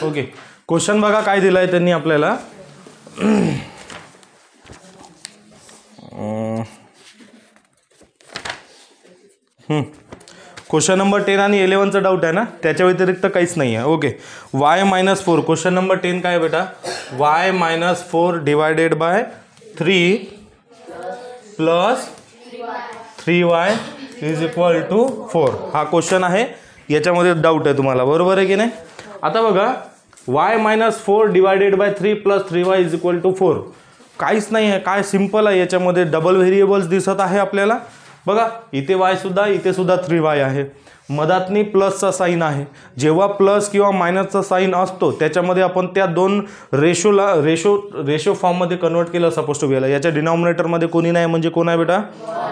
Okay, question बघा काय दिलाय त्यांनी आपल्याला. क्वेश्चन नंबर 10 आणि 11चा डाऊट आहे ना, त्याच्या व्यतिरिक्त काहीच नाही आहे. Okay, y-4. क्वेश्चन नंबर 10 काय आहे बेटा, y-4 divided by 3 plus 3y is equal to 4. हा क्वेश्चन आहे, याच्यामध्ये डाऊट आहे तुम्हाला, बरोबर आहे की नाही. आता बघा y-4 divided by 3 plus 3y is equal to 4. काहीच नाही आहे, काय सिम्पल आहे. याच्यामध्ये डबल व्हेरिएबल्स दिसत आहे आपल्याला. बघा इथे y सुद्धा, इथे सुद्धा 3y आहे, मधातनी प्लसचा साईन आहे. जेव्हा प्लस किंवा मायनसचा साईन असतो त्याच्यामध्ये आपण त्या दोन रेशो फॉर्ममध्ये कन्वर्ट केलं सपोज टू बीला. याच्या डिनॉमिनेटरमध्ये कोणी नाही म्हणजे कोण आहे बेटा,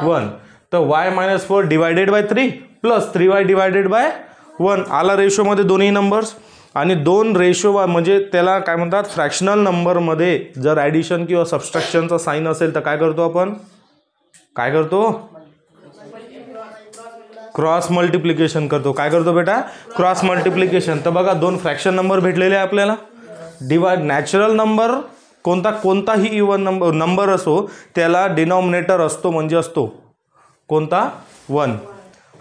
1. तर y-4 divided by 3 plus 3y divided by 1 आला रेशोमध्ये दोन्ही नंबर्स. आणि दोन रेशो म्हणजे त्याला काय म्हणतात, फ्रॅक्शनल नंबरमध्ये जर ॲडिशन किंवा सबस्ट्रॅक्शनचा साईन असेल तर काय करतो आपण, काय करतो, क्रॉस मल्टिप्लिकेशन करतो. काय करतो बेटा, क्रॉस मल्टिप्लिकेशन. तर बघा दोन फ्रॅक्शन नंबर भेटलेले आहे आपल्याला. नॅचरल नंबर कोणताही इवन नंबर असो त्याला डिनॉमिनेटर असतो म्हणजे असतो कोणता, 1.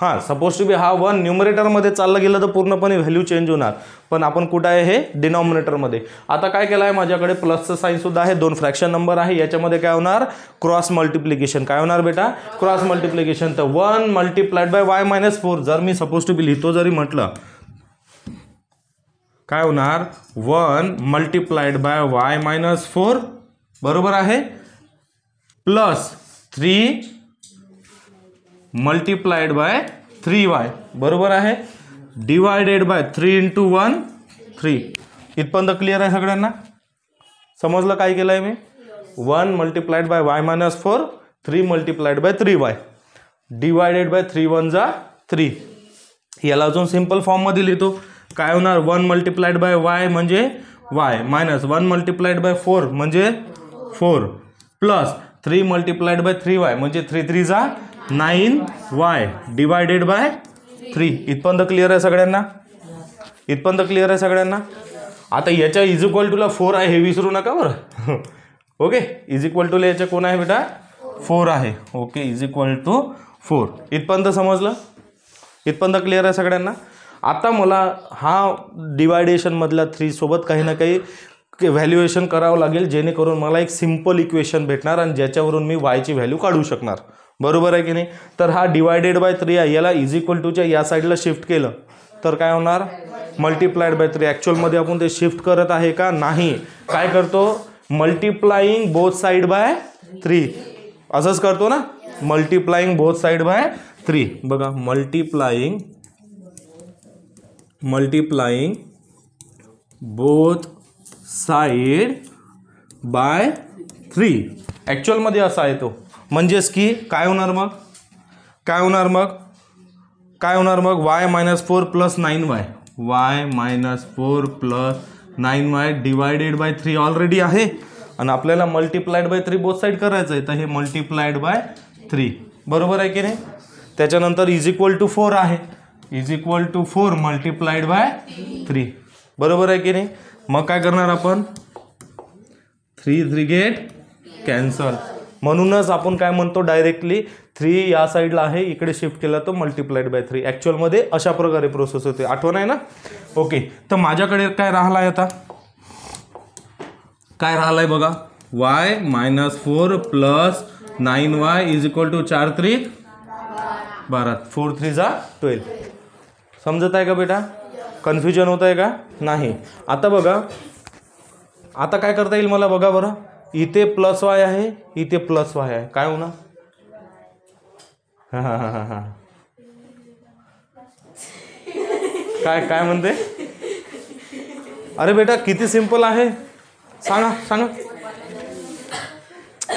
हां, सपोज टू बी हा 1 न्यूमरेटरमध्ये चाललं गेलं तर पूर्णपणे व्हॅल्यू चेंज होणार, पण आपण कुठं आहे, हे डिनॉमिनेटरमध्ये. आता काय केलं आहे, माझ्याकडे प्लसचं साईन सुद्धा आहे, दोन फ्रॅक्शन नंबर आहे, याच्यामध्ये काय होणार, क्रॉस मल्टिप्लिकेशन. काय होणार बेटा, क्रॉस मल्टिप्लिकेशन. तर 1 मल्टिप्लाइड बाय y-4 जर मी सपोज टू बी लिहितो जरी म्हटलं, काय होणार, 1 मल्टिप्लाइड बाय y-4 बरोबर आहे, प्लस 3 मल्टिप्लाइड बाय 3y बरोबर आहे, डिवायडेड बाय 3 इंटू 1 3. इथपर्यंत क्लिअर आहे सगळ्यांना, समजलं काय केलं आहे मी. 1 multiplied by y-4 3 multiplied by 3y divided by 3 1 जा 3. याला अजून सिंपल फॉर्ममध्ये लिहितो. काय होणार, 1 मल्टिप्लाइड बाय y म्हणजे y मायनस 1 मल्टिप्लाइड बाय 4 म्हणजे 4 प्लस 3 मल्टिप्लाइड बाय 3y म्हणजे 3 3 जा 9y डिवायडेड बाय 3. इथपर्यंत क्लिअर आहे सगळ्यांना, इथपर्यंत क्लिअर आहे सगळ्यांना. आता याच्या इज इक्वल टूला 4 आहे हे विसरू नका बरं. ओके, इज इक्वल टूला याच्या कोण आहे बेटा, 4 आहे. Okay, is equal to 4. इथपर्यंत समजलं, इथपर्यंत क्लिअर आहे सगळ्यांना. आता मला हा डिवायडेशनमधल्या 3 सोबत काही ना काही व्हॅल्युएशन करावं लागेल, जेणेकरून मला एक सिम्पल इक्वेशन भेटणार आणि ज्याच्यावरून मी y ची व्हॅल्यू काढू शकणार, बरोबर आहे की नाही. तर हा डिवायडेड बाय 3 आहे, याला इज इक्वल टूच्या या साईडला शिफ्ट केलं तर काय होणार, मल्टिप्लाइड बाय 3. ॲक्च्युअलमध्ये आपण ते शिफ्ट करत आहे का नाही, काय करतो, मल्टिप्लाइंग बोथ साईड बाय 3 असंच करतो ना, मल्टिप्लाइंग बोथ साईड बाय 3. बघा मल्टिप्लाइंग बोथ साईड बाय 3 ॲक्च्युअलमध्ये असा आहे तो. म्हणजेच की काय होणार मग, काय होणार मग, काय होणार मग, y-4 plus 9y y-4 plus 9y divided by 3 already आहे आणि आपल्याला मल्टिप्लाइड बाय 3 बोथ साईड करायचं आहे, तर हे मल्टिप्लाइड बाय 3 बरोबर आहे की नाही. त्याच्यानंतर इज इक्वल टू 4 आहे, is equal to 4 multiplied by 3 बरोबर आहे की नाही. मग काय करणार आपण, 3 3 गेट कॅन्सल. म्हणूनच आपण काय म्हणतो डायरेक्टली 3 या साईडला आहे, इकडे शिफ्ट केला तो मल्टिप्लाइड बाय 3. ॲक्च्युअलमध्ये अशा प्रकारे प्रोसेस होते, आठवण आहे ना. ओके, तर माझ्याकडे काय राहिला आहे आता, काय राहिला आहे बघा, y-4 plus 9y is equal to 4 3 12 4 3 जा 12. समजत आहे का बेटा, कन्फ्युजन होत आहे का नाही. आता बघा, आता काय करता येईल मला, बघा बरं, इथे प्लस y आहे, इथे प्लस y आहे, काय होणार, काय काय म्हणते, अरे बेटा किती सिंपल आहे, सांगा सांगा,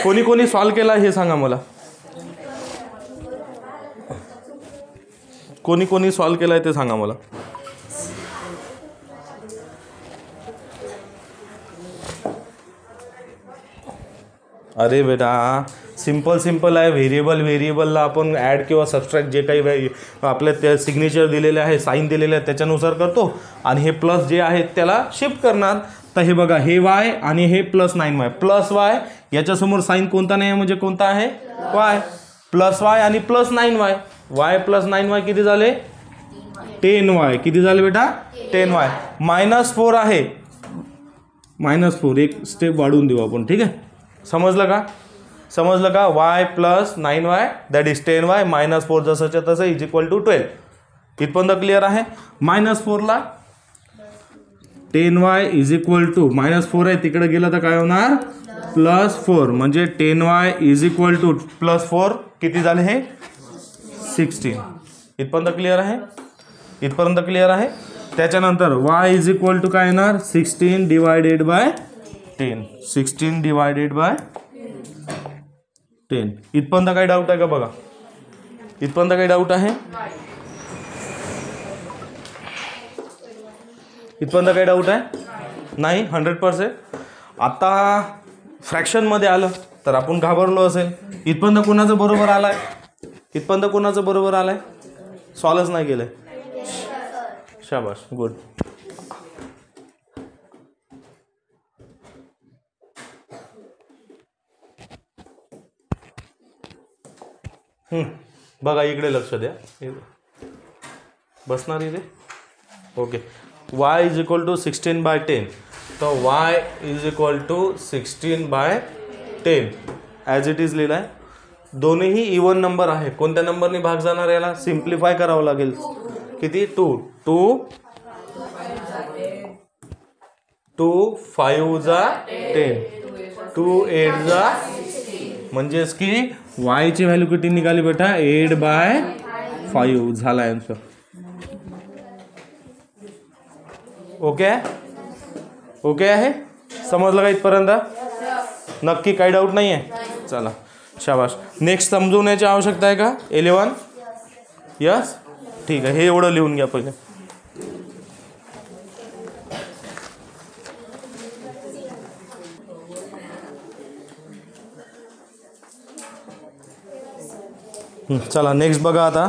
कोणी कोणी सॉल्व केला हे सांगा मला, कोणी कोणी सॉल्व केलाय ते सांगा मला. अरे बेटा सिंपल आहे. व्हेरिएबलला आपण ॲड किंवा सबस्ट्रॅक्ट जे काही आपल्या त्या सिग्नेचर दिलेले आहे, साईन दिलेले आहे त्याच्यानुसार करतो आणि हे प्लस जे आहेत त्याला शिफ्ट करणार. तर हे बघा, हे वाय आणि हे प्लस 9y प्लस वाय, याच्यासमोर साईन कोणता नाही आहे म्हणजे कोणता आहे वाय, प्लस वाय आणि plus 9y. Y plus 9y किती झाले 10y. किती झाले बेटा 10y. -4 आहे, -4 एक स्टेप वाढवून देऊ आपण. ठीक आहे, समजलं का y plus 9y that is 10y -4 जसंच्या तसं इज इक्वल टू 12. इथपर्यंत क्लिअर आहे. -4ला 10y इज इक्वल टू -4 आहे, तिकडे गेलं तर काय होणार +4 म्हणजे 10y इज इक्वल टू +4 किती झाले हे 16. इथपर्यंत क्लिअर आहे. त्याच्यानंतर y इज इक्वल टू काय येणार 16 डिवायडेड बाय 10. 16 divided by 10. इथपर्यंत काही डाऊट आहे का बघा. इथपर्यंत काही डाऊट आहे. इथपर्यंत काही डाऊट आहे नाही 100%. आता फ्रॅक्शनमध्ये आलं तर आपण घाबरलो असेल. इथपर्यंत कोणाचं बरोबर आलाय सॉल्वच नाही केलंय. शाबाश, गुड. बघा इकडे लक्ष द्या, बसणार इथे. Okay, y is equal to 16/10. तर y is equal to 16/10 as it is लिहिलं आहे. दोन्हीही इवन नंबर आहे. कोणत्या नंबरने भाग जाणार याला सिम्प्लिफाय करावं लागेल. किती 2 5 जा 10 2 8 जा म्हणजेच की y ची व्हॅल्यू किती निघाली बेटा 8/5 झाला आन्सर. ओके आहे. समजलं का इथपर्यंत. नक्की काही डाऊट नाही आहे. चला शाबाश. नेक्स्ट समजवण्याची आवश्यकता आहे का 11. यस, ठीक आहे. हे एवढं लिहून घ्या पहिले. चला नेक्स्ट बघा आता.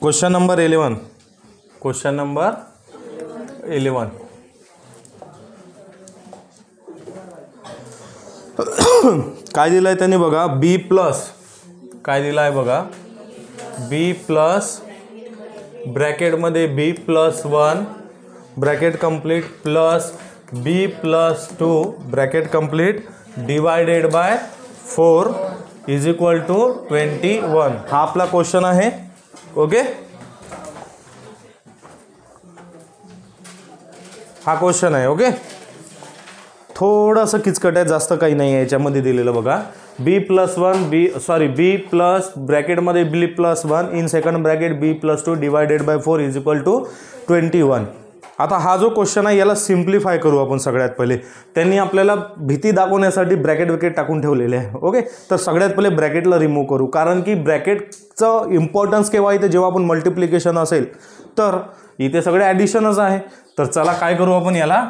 Question number 11. काय दिलं आहे त्यांनी बघा b प्लस काय दिलं आहे बघा b प्लस ब्रॅकेटमध्ये b+1 bracket complete plus b+2 bracket complete divided by 4 is equal to 21. हा आपला क्वेश्चन आहे. ओके, हा क्वेश्चन आहे. ओके, थोडंसं किचकट आहे, जास्त काही नाही आहे याच्यामध्ये दिलेलं बघा. b प्लस ब्रॅकेटमध्ये b+1 in second bracket b+2 divided by 4 is equal to 21. आता हा जो क्वेश्चन आहे याला सिम्प्लिफाय करू आपण. सगळ्यात पहिले त्यांनी आपल्याला भीती दाखवण्यासाठी ब्रॅकेट टाकून ठेवलेले आहे. ओके, तर सगळ्यात पहिले ब्रॅकेटला रिमूव्ह करू, कारण की ब्रॅकेटचं इम्पॉर्टन्स केव्हा येते जेव्हा आपण मल्टिप्लिकेशन असेल. तर इथे सगळे ॲडिशनच आहे. तर चला काय करू आपण याला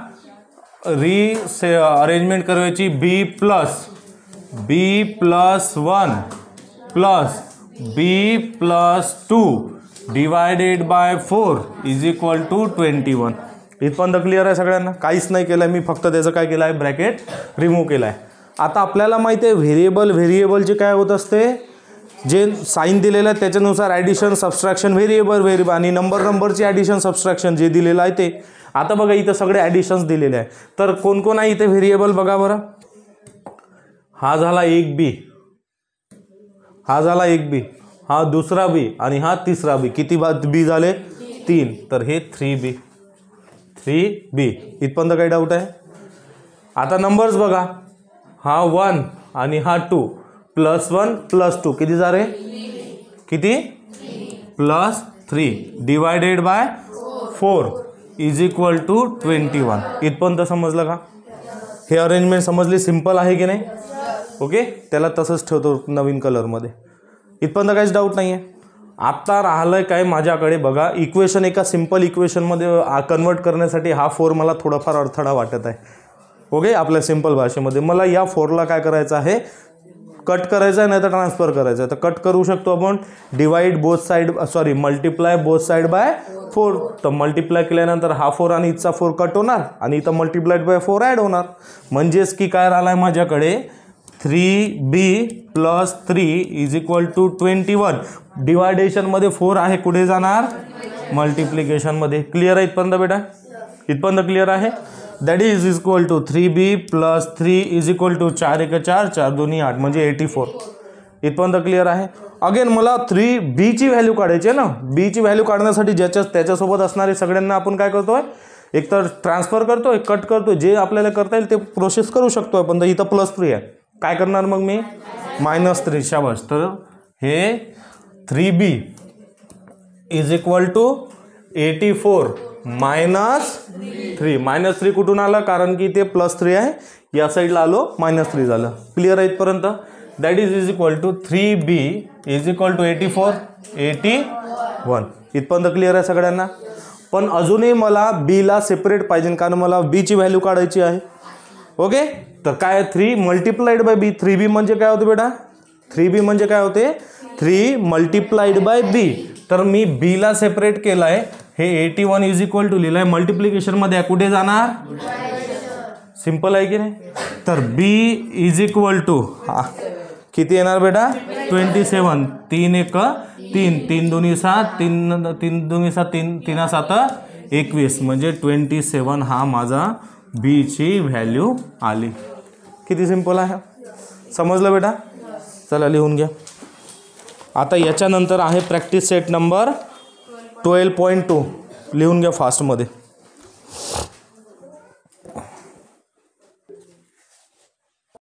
अरेंजमेंट करायची. b+1 plus b+2 divided by 4 is equal to 21. इथपर्यंत क्लिअर आहे सगळ्यांना. काहीच नाही केलं मी, फक्त त्याचं काय केलं आहे ब्रॅकेट रिमूव्ह केलं आहे. आता आपल्याला माहिती आहे व्हेरिएबलचे काय होत असते, जे साईन दिलेलं आहे त्याच्यानुसार ॲडिशन सबस्ट्रॅक्शन व्हेरिएबल आणि नंबरची ॲडिशन सबस्ट्रॅक्शन जे दिलेलं आहे ते. आता बघा इथं सगळे ॲडिशन्स दिलेले आहे. तर कोण आहे इथे व्हेरिएबल बघा बरं. हा झाला एक बी, हा दुसरा बी आणि हा तिसरा बी. किती बी झाले 3. तर हे 3b. इथपर्यंत काही डाऊट आहे. आता नंबर्स बघा. हा 1 आणि हा 2 +1 +2 किती झाले +3 divided by 4 is equal to 21. इथपर्यंत समजलं का. हे अरेंजमेंट समजली. सिंपल आहे की नाही. ओके, त्याला तसंच ठेवतो नवीन कलरमध्ये. इथपर्यंत काहीच डाऊट नाही आहे. आता राहिलं काय माझ्याकडे बघा, इक्वेशन एका सिम्पल इक्वेशनमध्ये कन्वर्ट करण्यासाठी हा 4 मला थोडाफार अडथळा वाटत आहे. ओके, आपल्या सिम्पल भाषेमध्ये मला या 4ला काय करायचं आहे, कट करायचं आहे नाही तर ट्रान्सफर करायचं आहे. तर कट करू शकतो आपण, divide both side multiply both side by 4. तर मल्टिप्लाय केल्यानंतर हा 4 आणि इथचा 4 कट होणार आणि इथं मल्टिप्लाइड बाय 4 ॲड होणार. म्हणजेच की काय राहिलं आहे माझ्याकडे 3b + 3 = 21. डिवायडेशनमध्ये 4 आहे, कुठे जाणार मल्टिप्लिकेशनमध्ये. क्लिअर आहे इथपर्यंत बेटा? इथपर्यंत क्लिअर आहे. That is equal to 3b + 3 = 4 × 4 4 2 8 म्हणजे 84. इथपर्यंत क्लिअर आहे. अगेन मला 3b ची व्हॅल्यू काढायची आहे ना. b ची व्हॅल्यू काढण्यासाठी त्याच्यासोबत असणारे सगळ्यांना आपण काय करतोय, एक तर ट्रान्सफर करतोय, कट करतोय, जे आपल्याला करता येईल ते प्रोसेस करू शकतो आपण. तर इथं +3 आहे, काय करणार मग मी -3. शाबास. तर हे 3b = 84 -3. -3 कुठून आलं, कारण की ते +3 आहे, या साईडला आलो -3 झालं. क्लिअर आहे इथपर्यंत? That is equal to 3b = 84 81. इथपर्यंत क्लिअर आहे सगळ्यांना? पण अजूनही मला b ला सेपरेट पाहिजे, कारण मला b ची व्हॅल्यू काढायची आहे. ओके, तर काय 3 × b. 3b म्हणजे काय होते बेटा? 3b म्हणजे काय होते? 3 × b. तर मी b ला सेपरेट केलं आहे. हे 81 = लिहिलं आहे मल्टिप्लिकेशनमध्ये, कुठे जाणार? सिंपल आहे की नाही? तर b = किती येणार बेटा? 27. 3 × 1 = 3, 3 × 2 = 7, 3 × 2 = 3, 3 × 7 = 21. म्हणजे 27 हा माझा b ची व्हॅल्यू आली. किती सिंपल आहे, समजलं बेटा? चला लिहून घ्या. आता याच्यानंतर आहे प्रॅक्टिस सेट नंबर 12.2. लिहून घ्या फास्टमध्ये.